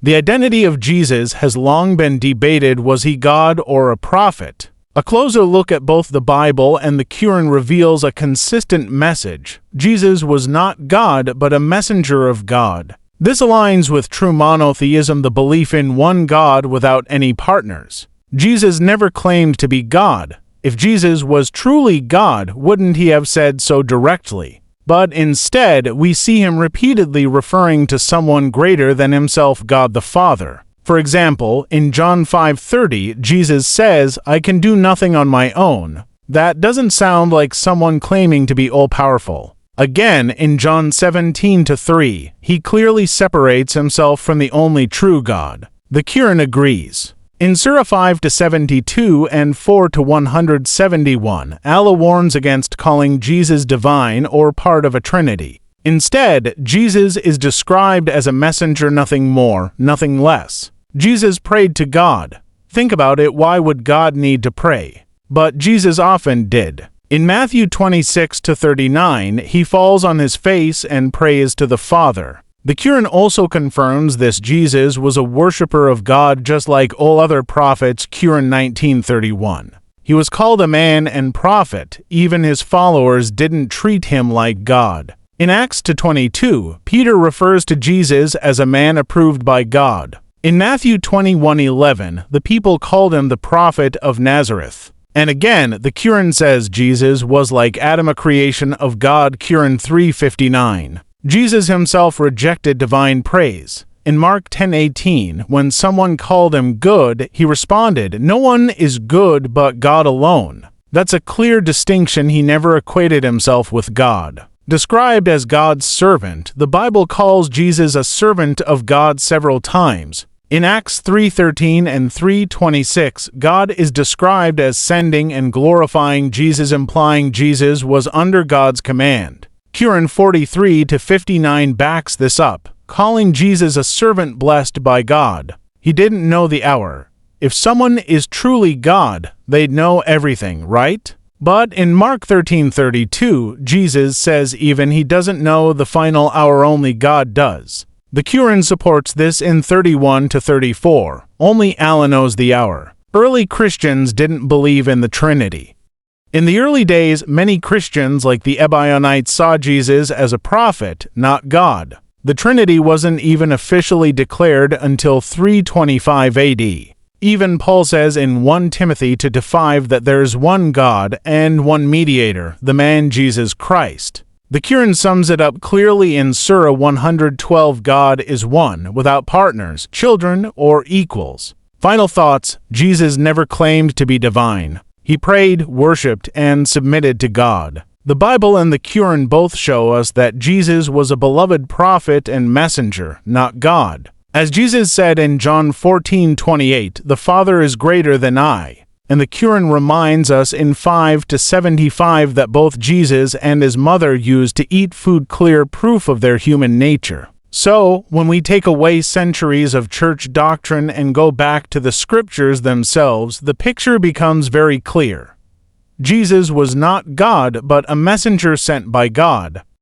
The identity of Jesus has long been debated. Was he God or a prophet? A closer look at both the Bible and the Quran reveals a consistent message. Jesus was not God, but a messenger of God. This aligns with true monotheism, the belief in one God without any partners. Jesus never claimed to be God. If Jesus was truly God, wouldn't he have said so directly? But instead, we see him repeatedly referring to someone greater than himself, God the Father. For example, in John 5:30, Jesus says, "I can do nothing on my own." That doesn't sound like someone claiming to be all-powerful. Again, in John 17:3, he clearly separates himself from the only true God. The Quran agrees. In Surah 5-72 and 4-171, Allah warns against calling Jesus divine or part of a trinity. Instead, Jesus is described as a messenger, nothing more, nothing less. Jesus prayed to God. Think about it, why would God need to pray? But Jesus often did. In Matthew 26-39, he falls on his face and prays to the Father. The Quran also confirms this. Jesus was a worshipper of God just like all other prophets. Quran 19:31. He was called a man and prophet. Even his followers didn't treat him like God. In Acts 2:22, Peter refers to Jesus as a man approved by God. In Matthew 21:11, the people called him the prophet of Nazareth. And again, the Quran says Jesus was like Adam, a creation of God. Quran 3:59. Jesus himself rejected divine praise. In Mark 10:18, when someone called him good, he responded, "No one is good but God alone." That's a clear distinction. He never equated himself with God. Described as God's servant, the Bible calls Jesus a servant of God several times. In Acts 3:13 and 3:26, God is described as sending and glorifying Jesus, implying Jesus was under God's command. Quran 43-59 backs this up, calling Jesus a servant blessed by God. He didn't know the hour. If someone is truly God, they'd know everything, right? But in Mark 13:32, Jesus says even he doesn't know the final hour, only God does. The Quran supports this in 31-34. Only Allah knows the hour. Early Christians didn't believe in the Trinity. In the early days, many Christians, like the Ebionites, saw Jesus as a prophet, not God. The Trinity wasn't even officially declared until 325 AD. Even Paul says in 1 Timothy 2:5 that there is one God and one mediator, the man Jesus Christ. The Quran sums it up clearly in Surah 112, God is one, without partners, children, or equals. Final thoughts, Jesus never claimed to be divine. He prayed, worshipped, and submitted to God. The Bible and the Quran both show us that Jesus was a beloved prophet and messenger, not God. As Jesus said in John 14:28, "The Father is greater than I." And the Quran reminds us in 5-75 that both Jesus and his mother used to eat food, clear proof of their human nature. So, when we take away centuries of church doctrine and go back to the scriptures themselves, the picture becomes very clear. Jesus was not God, but a messenger sent by God.